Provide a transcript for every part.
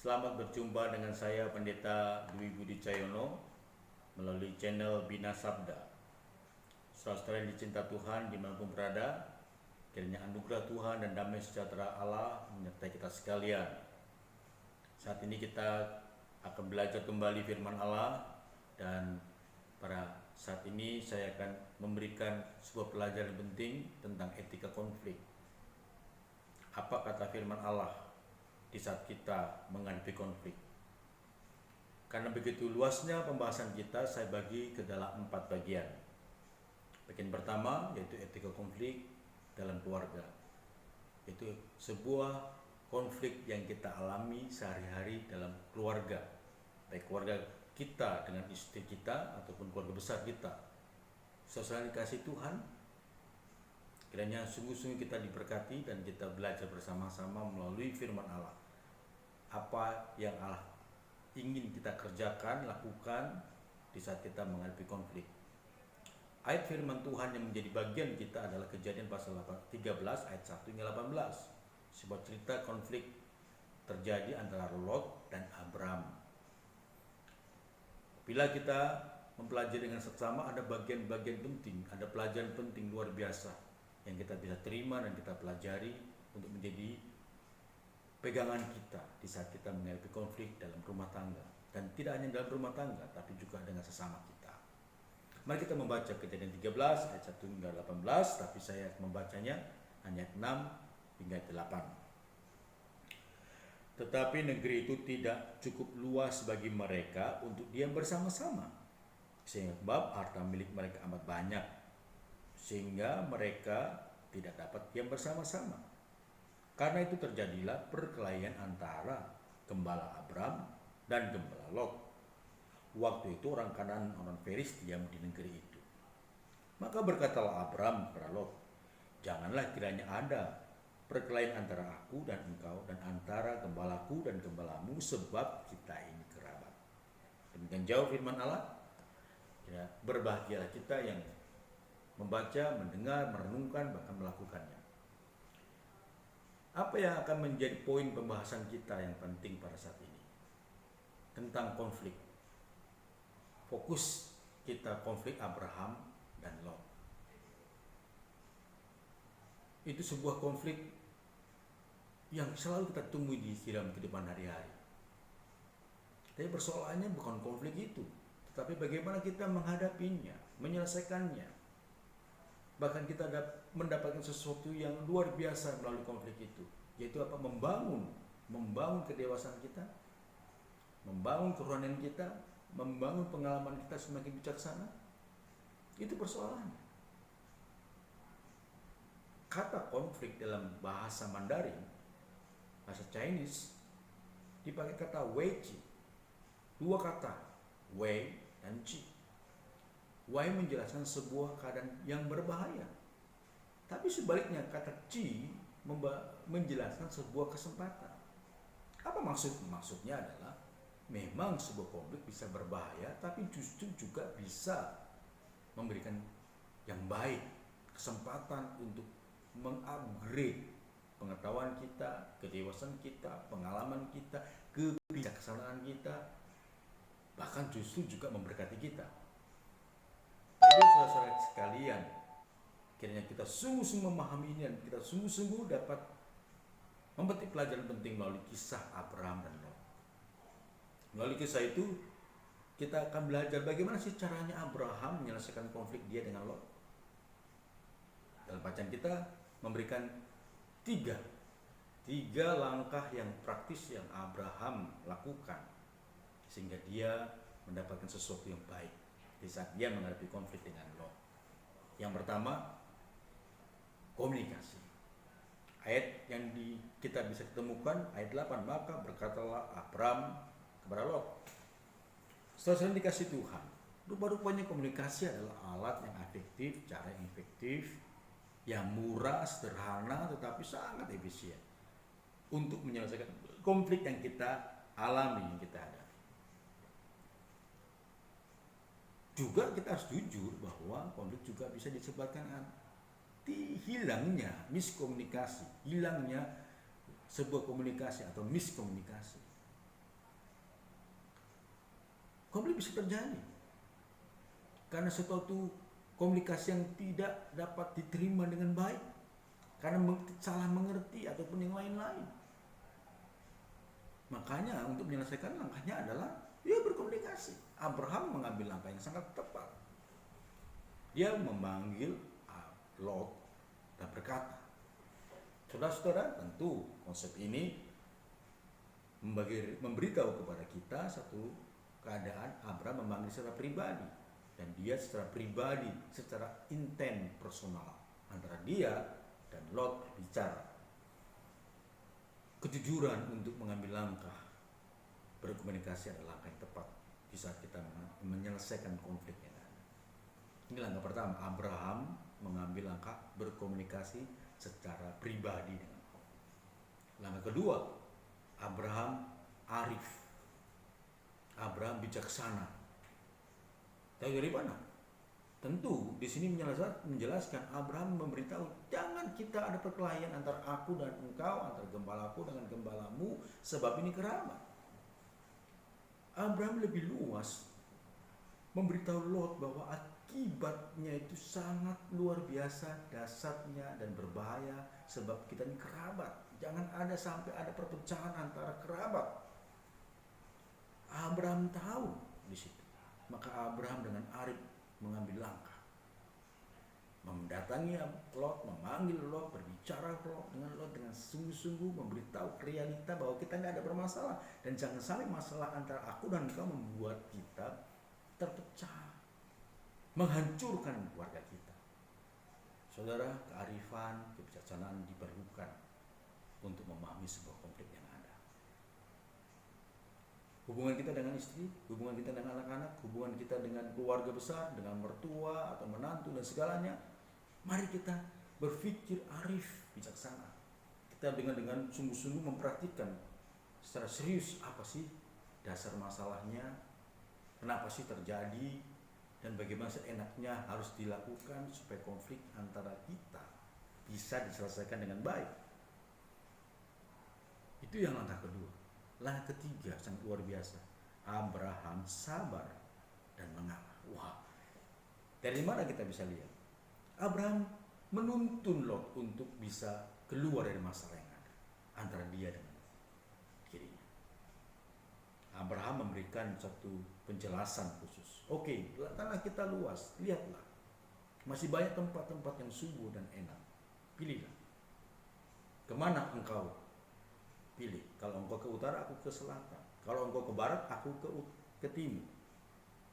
Selamat berjumpa dengan saya Pendeta Dwi Budi Cahyono melalui channel Bina Sabda. Saudara yang dicinta Tuhan dimanapun berada, kiranya anugerah Tuhan dan damai sejahtera Allah menyertai kita sekalian. Saat ini kita akan belajar kembali firman Allah, dan pada saat ini saya akan memberikan sebuah pelajaran penting tentang etika konflik. Apa kata firman Allah di saat kita menghadapi konflik? Karena begitu luasnya pembahasan kita, saya bagi ke dalam 4 bagian. Bagian pertama yaitu etika konflik dalam keluarga. Itu sebuah konflik yang kita alami sehari-hari dalam keluarga, baik keluarga kita dengan istri kita ataupun keluarga besar kita. Saudara dikasih Tuhan, kiranya sungguh-sungguh kita diberkati dan kita belajar bersama-sama melalui firman Allah. Apa yang Allah ingin kita kerjakan, lakukan di saat kita menghadapi konflik. Ayat firman Tuhan yang menjadi bagian kita adalah Kejadian pasal 13 ayat 1 hingga 18. Sebuah cerita konflik terjadi antara Lot dan Abram. Bila kita mempelajari dengan seksama, ada bagian-bagian penting, ada pelajaran penting luar biasa yang kita bisa terima dan kita pelajari untuk menjadi pegangan kita di saat kita menghadapi konflik dalam rumah tangga, dan tidak hanya dalam rumah tangga tapi juga dengan sesama kita. Mari kita membaca Kejadian 13 ayat 1 hingga 18, tapi saya membacanya hanya ayat 6 hingga 8. Tetapi negeri itu tidak cukup luas bagi mereka untuk diam bersama-sama, sebab harta milik mereka amat banyak, sehingga mereka tidak dapat diam bersama-sama. Karena itu terjadilah perkelahian antara gembala Abram dan gembala Lot. Waktu itu orang Kanaan, orang Peris diam di negeri itu. Maka berkatalah Abram kepada Lot, janganlah kiranya ada perkelahian antara aku dan engkau dan antara gembalaku dan gembalamu, sebab kita ini kerabat. Demikian jauh firman Allah. Ya, berbahagialah kita yang membaca, mendengar, merenungkan, bahkan melakukannya. Apa yang akan menjadi poin pembahasan kita yang penting pada saat ini? Tentang konflik. Fokus kita konflik Abraham dan Lot. Itu sebuah konflik yang selalu kita temui di dalam kehidupan hari-hari. Tapi persoalannya bukan konflik itu, tetapi bagaimana kita menghadapinya, menyelesaikannya. Bahkan kita mendapatkan sesuatu yang luar biasa melalui konflik itu, yaitu apa? Membangun kedewasaan kita, membangun kerohanian kita, membangun pengalaman kita semakin bijaksana. Itu persoalannya. Kata konflik dalam bahasa Mandarin, bahasa Chinese, dipakai kata wei ji. 2 kata, wei dan ji. Wei menjelaskan sebuah keadaan yang berbahaya, tapi sebaliknya kata Ci menjelaskan sebuah kesempatan. Apa maksudnya adalah memang sebuah konflik bisa berbahaya, tapi justru juga bisa memberikan yang baik, kesempatan untuk mengupgrade pengetahuan kita, kedewasaan kita, pengalaman kita, kebijaksanaan kita, bahkan justru juga memberkati kita. Jadi saudara-saudara sekalian, kiranya kita sungguh-sungguh memahami ini dan kita sungguh-sungguh dapat memetik pelajaran penting melalui kisah Abraham dan Lot. Melalui kisah itu kita akan belajar bagaimana sih caranya Abraham menyelesaikan konflik dia dengan Lot. Dalam bacaan kita memberikan tiga langkah yang praktis yang Abraham lakukan sehingga dia mendapatkan sesuatu yang baik di saat dia menghadapi konflik dengan Lot. Yang pertama, komunikasi. Ayat yang kita bisa ketemukan, ayat 8, maka berkatalah Abram kepada Lot. Saudara dikasih Tuhan, rupa-rupanya komunikasi adalah alat yang efektif, cara yang efektif, yang murah, sederhana, tetapi sangat efisien untuk menyelesaikan konflik yang kita alami, yang kita hadapi. Juga kita harus jujur bahwa konflik juga bisa disebabkan hilangnya miskomunikasi, hilangnya sebuah komunikasi atau miskomunikasi. konflik bisa terjadi karena suatu komunikasi yang tidak dapat diterima dengan baik, karena salah mengerti ataupun yang lain-lain. Makanya untuk menyelesaikan langkahnya adalah ya berkomunikasi. Abraham mengambil langkah yang sangat tepat. Dia memanggil Lot dan berkata, saudara-saudara, tentu konsep ini memberitahu kepada kita satu keadaan Abraham memanggil secara pribadi, dan dia secara pribadi, secara intent personal antara dia dan Lot bicara. Kejujuran untuk mengambil langkah berkomunikasi adalah langkah yang tepat di saat kita menyelesaikan konflik yang ada. Ini langkah pertama, Abraham mengambil langkah berkomunikasi secara pribadi dengan Allah. Langkah kedua, Abraham arif, Abraham bijaksana. Tahu dari mana? Tentu di sini menjelaskan Abraham memberitahu, jangan kita ada perkelahian antara aku dan engkau, antara gembalaku dengan gembalamu, sebab ini kerabat. Abraham lebih luas memberitahu Lot bahwa akibatnya itu sangat luar biasa, dahsyatnya dan berbahaya, sebab kita ini kerabat. Jangan ada sampai ada perpecahan antara kerabat. Abraham tahu di situ. Maka Abraham dengan arif mengambil langkah, mendatangi Lot, memanggil Lot, berbicara dengan Lot dengan sungguh-sungguh, memberitahu realita bahwa kita tidak ada bermasalah, dan jangan sampai masalah antara aku dan engkau membuat kita terpecah, menghancurkan keluarga kita. Saudara, kearifan, kebijaksanaan diperlukan untuk memahami sebuah konflik yang ada. Hubungan kita dengan istri, hubungan kita dengan anak-anak, hubungan kita dengan keluarga besar, dengan mertua atau menantu dan segalanya. Mari kita berpikir arif, bijaksana. Kita dengan sungguh-sungguh memperhatikan secara serius apa sih dasar masalahnya, kenapa sih terjadi, dan bagaimana seenaknya harus dilakukan supaya konflik antara kita bisa diselesaikan dengan baik. Itu yang langkah kedua. Langkah ketiga sangat luar biasa. Abraham sabar dan mengalah. Wah, dari mana kita bisa lihat? Abraham menuntun Lot untuk bisa keluar dari masalah yang ada antara dia dengan dirinya. Abraham memberikan satu penjelasan khusus. Oke, tanah kita luas, lihatlah. Masih banyak tempat-tempat yang subur dan enak. Pilihlah. Kemana engkau pilih? Kalau engkau ke utara, aku ke selatan. Kalau engkau ke barat, aku ke timur.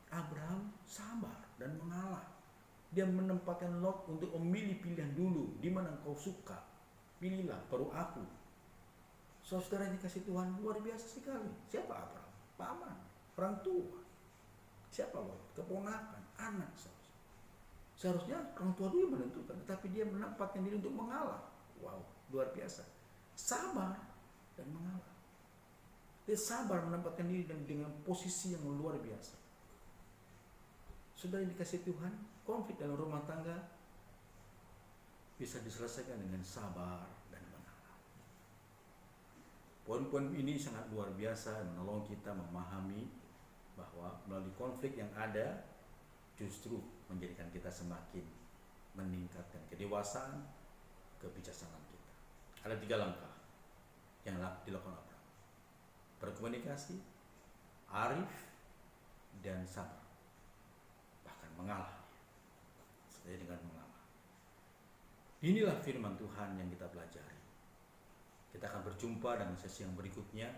Abraham sabar dan mengalah. Dia menempatkan Lot untuk memilih pilihan dulu. Di mana engkau suka, pilihlah, baru aku. Saudara dikasih Tuhan luar biasa sekali. Siapa Abraham? Paman, orang tua. Siapa Lot? Keponakan, anak. Seharusnya orang tua dulu menentukan, tetapi dia menempatkan diri untuk mengalah. Wow, luar biasa. Sabar dan mengalah. Dia sabar menempatkan diri dengan posisi yang luar biasa. Sudah dikasih Tuhan, konflik dalam rumah tangga bisa diselesaikan dengan sabar dan mengalah. Poin-poin ini sangat luar biasa, menolong kita memahami bahwa melalui konflik yang ada justru menjadikan kita semakin meningkatkan kedewasaan, kebijaksanaan kita. Ada 3 langkah yang dilakukan Abraham: berkomunikasi, arif, dan sabar, bahkan mengalah. Saya dengan mengalah. Inilah firman Tuhan yang kita pelajari. Kita akan berjumpa dengan sesi yang berikutnya,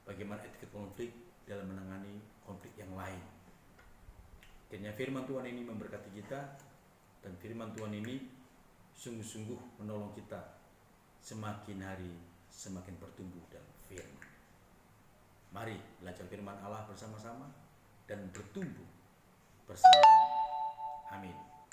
bagaimana etika konflik dalam menangani konflik yang lain. Kiranya firman Tuhan ini memberkati kita, dan firman Tuhan ini sungguh-sungguh menolong kita semakin hari semakin bertumbuh dalam firman. Mari belajar firman Allah bersama-sama dan bertumbuh bersama-sama. Amin.